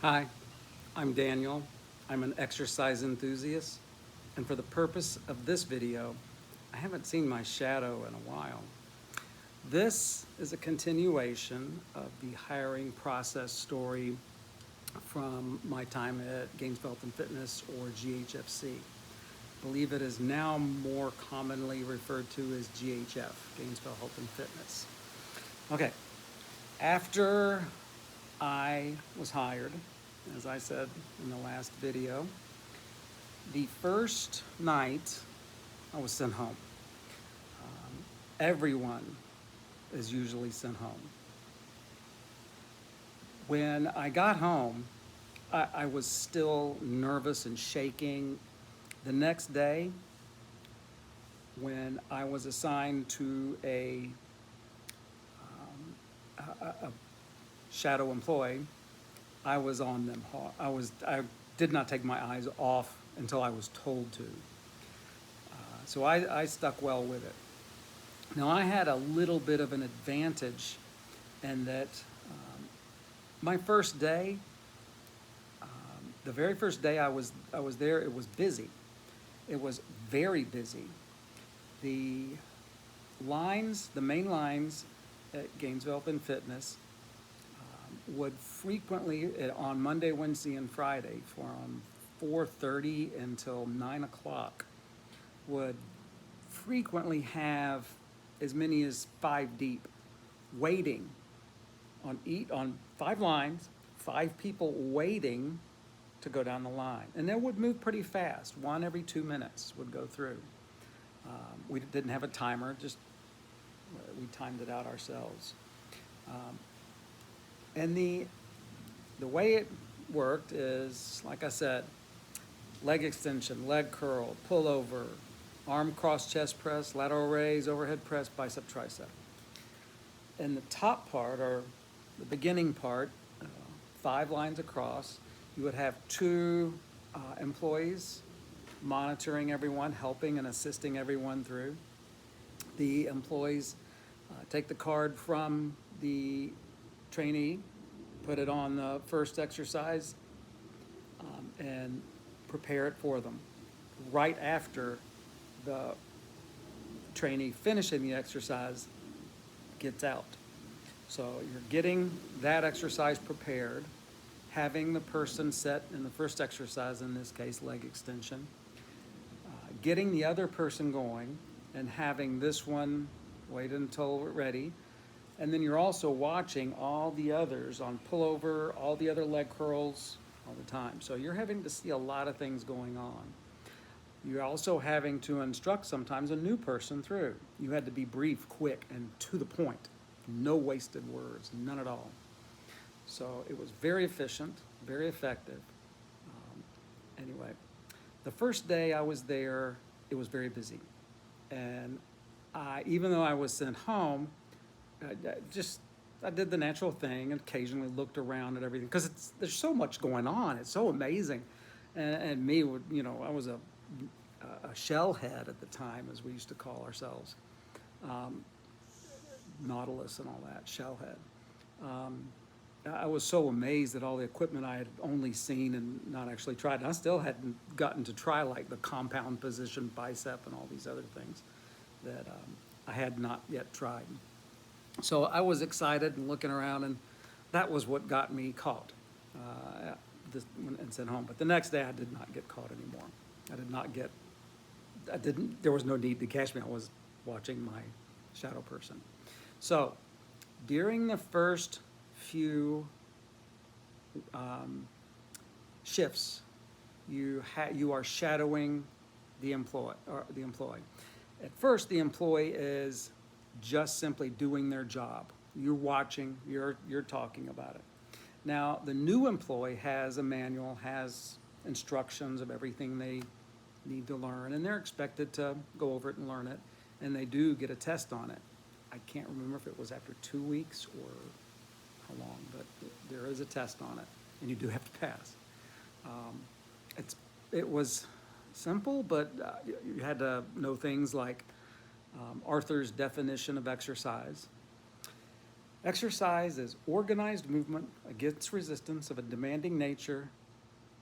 Hi, I'm Daniel. I'm an exercise enthusiast, and for the purpose of this video, I haven't seen my shadow in a while. This is a continuation of the hiring process story from my time at Gainesville Health and Fitness, or GHFC. I believe it is now more commonly referred to as GHF, Gainesville Health and Fitness. Okay, after I was hired, as I said in the last video, the first night I was sent home. Everyone is usually sent home. When I got home, I was still nervous and shaking. The next day, when I was assigned to a shadow employee, I was on them hard. I did not take my eyes off until I was told to. So I stuck well with it. Now I had a little bit of an advantage in that my first day, the very first day I was there, it was busy. It was very busy. The the main lines at Gainesville Health and Fitness would frequently, on Monday, Wednesday, and Friday, from 4:30 until 9 o'clock, would frequently have as many as 5 deep, waiting on 5 lines, 5 people waiting to go down the line. And they would move pretty fast. 1 every 2 minutes would go through. We didn't have a timer, just we timed it out ourselves. And the way it worked is, like I said, leg extension, leg curl, pull over, arm cross chest press, lateral raise, overhead press, bicep, tricep. In the top part, or the beginning part, 5 lines across, you would have 2 employees monitoring everyone, helping and assisting everyone through. The employees take the card from the trainee, put it on the first exercise, and prepare it for them. Right after the trainee finishing the exercise gets out. So you're getting that exercise prepared, having the person set in the first exercise, in this case leg extension, getting the other person going, and having this one wait until we're ready. And then you're also watching all the others on pullover, all the other leg curls all the time. So you're having to see a lot of things going on. You're also having to instruct sometimes a new person through. You had to be brief, quick, and to the point. No wasted words, none at all. So it was very efficient, very effective. Anyway, the first day I was there, it was very busy. And even though I was sent home, I did the natural thing and occasionally looked around at everything, because there's so much going on. It's so amazing. And me, I was a shell head at the time, as we used to call ourselves. Nautilus and all that, shell head. I was so amazed at all the equipment I had only seen and not actually tried. And I still hadn't gotten to try, like the compound position bicep and all these other things that I had not yet tried. So I was excited and looking around, and that was what got me caught and sent home. But the next day I did not get caught anymore. There was no need to catch me. I was watching my shadow person. So during the first few shifts, you are shadowing the employee. At first, the employee is just simply doing their job. You're watching, you're talking about it. Now, the new employee has a manual, has instructions of everything they need to learn, and they're expected to go over it and learn it, and they do get a test on it. I can't remember if it was after 2 weeks or how long, but there is a test on it, and you do have to pass. It was simple, but you had to know things like Arthur's definition of exercise. Exercise is organized movement against resistance of a demanding nature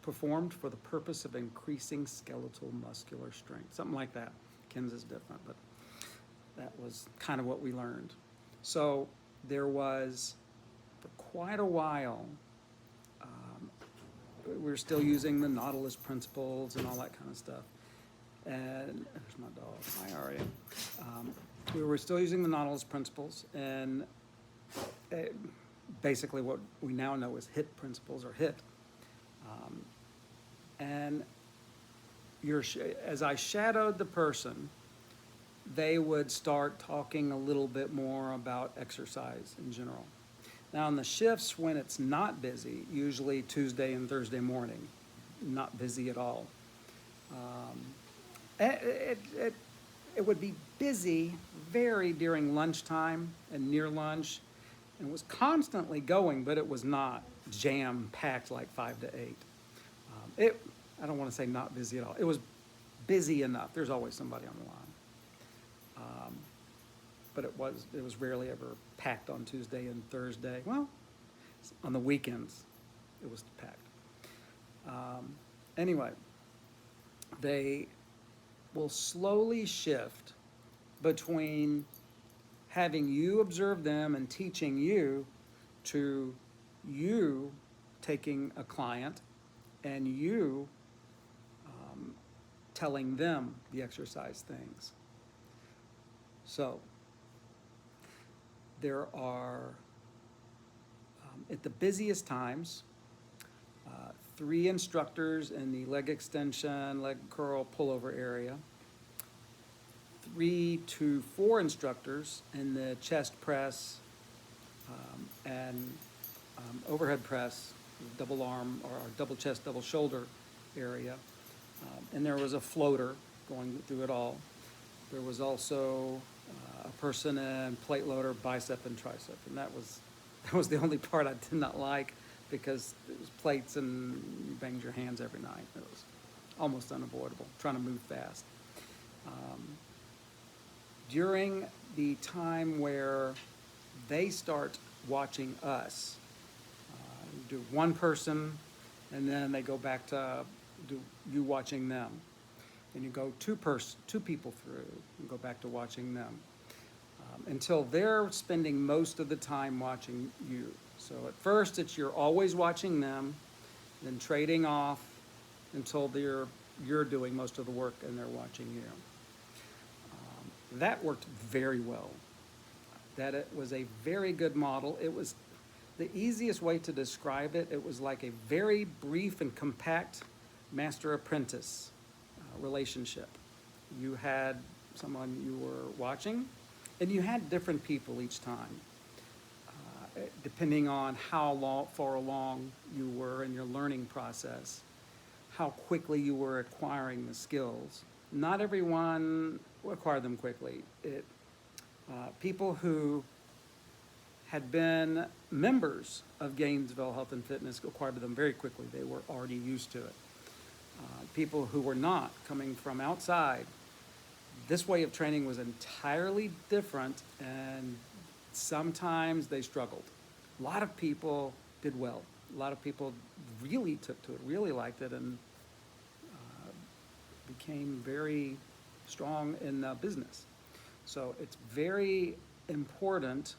performed for the purpose of increasing skeletal muscular strength. Something like that. Ken's is different, but that was kind of what we learned. So there was, for quite a while, we were still using the Nautilus principles and all that kind of stuff. And there's my dog. Hi, Aria. We were still using the Nautilus principles, and basically what we now know as HIT principles, or HIT. And as I shadowed the person, they would start talking a little bit more about exercise in general. Now, in the shifts when it's not busy, usually Tuesday and Thursday morning, not busy at all. It would be busy very during lunchtime and near lunch, and was constantly going, but it was not jam-packed like 5 to 8. I don't want to say not busy at all. It was busy enough. There's always somebody on the line. But it was rarely ever packed on Tuesday and Thursday. Well, on the weekends, it was packed. Anyway, they will slowly shift between having you observe them and teaching you to you taking a client and you telling them the exercise things. So there are, at the busiest times, 3 instructors in the leg extension, leg curl, pullover area, 3 to 4 instructors in the chest press and overhead press, double arm or double chest, double shoulder area. And there was a floater going through it all. There was also a person in plate loader, bicep and tricep, and that was the only part I did not like, because it was plates and you banged your hands every night. It was almost unavoidable, trying to move fast. During the time where they start watching us, do one person, and then they go back to do you watching them. And you go two people through and go back to watching them. Until they're spending most of the time watching you. So at first you're always watching them, then trading off until you're doing most of the work and they're watching you. That worked very well. It was a very good model. It was the easiest way to describe it. It was like a very brief and compact master-apprentice relationship. You had someone you were watching, and you had different people each time, depending on how far along you were in your learning process, how quickly you were acquiring the skills. Not everyone acquired them quickly. People who had been members of Gainesville Health and Fitness acquired them very quickly. They were already used to it. People who were not, coming from outside, this way of training was entirely different, and sometimes they struggled. A lot of people did well. A lot of people really took to it, really liked it, and became very strong in business. So it's very important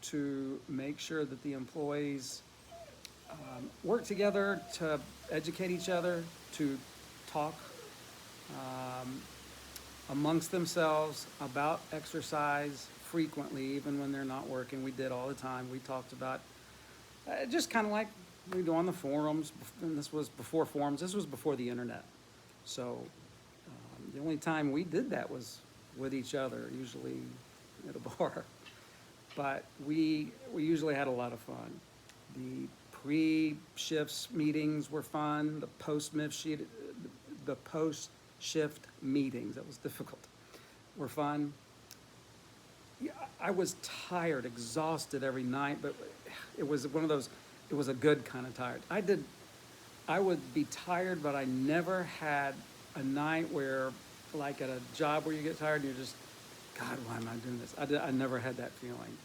to make sure that the employees work together to educate each other, to talk amongst themselves about exercise frequently, even when they're not working. We did all the time. We talked about just kind of like we do on the forums, and this was before forums. This was before the internet. So the only time we did that was with each other, usually at a bar. But we usually had a lot of fun. The pre-shifts meetings were fun. The post-shift meetings, that was difficult, were fun. Yeah, I was tired, exhausted every night, but it was one of those, it was a good kind of tired. I would be tired, but I never had a night where, like at a job where you get tired and you're just, God, why am I doing this? I never had that feeling.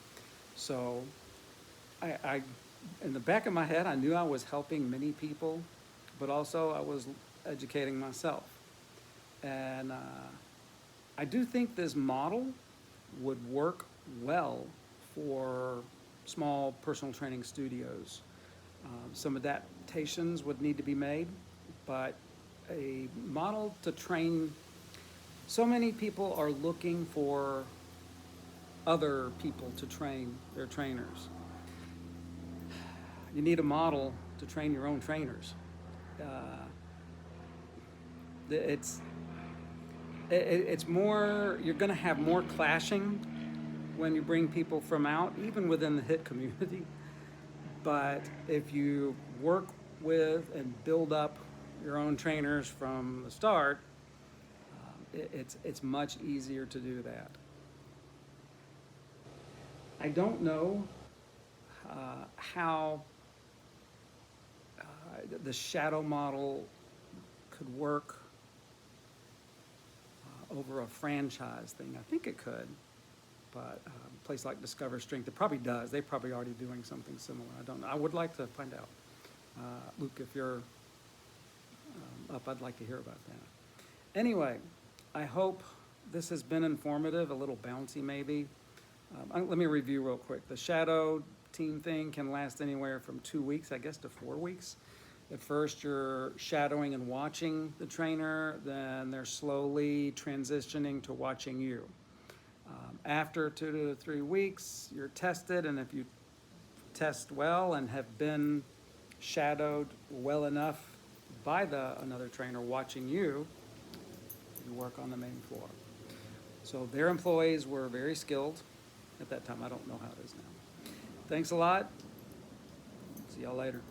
So in the back of my head, I knew I was helping many people, but also I was educating myself. And I do think this model would work well for small personal training studios. Some adaptations would need to be made, but a model to train, so many people are looking for other people to train their trainers. You need a model to train your own trainers. Uh, it's it's more, you're going to have more clashing when you bring people from out, even within the HIT community. But if you work with and build up your own trainers from the start, it's much easier to do that. I don't know how the shadow model could work over a franchise thing. I think it could, but a place like Discover Strength, it probably does. They're probably already doing something similar. I don't know. I would like to find out. Luke, if you're up, I'd like to hear about that. Anyway, I hope this has been informative, a little bouncy maybe. Let me review real quick. The shadow team thing can last anywhere from 2 weeks, I guess, to 4 weeks. At first, you're shadowing and watching the trainer, then they're slowly transitioning to watching you. After 2 to 3 weeks, you're tested, and if you test well and have been shadowed well enough by another trainer watching you, you work on the main floor. So their employees were very skilled at that time. I don't know how it is now. Thanks a lot. See y'all later.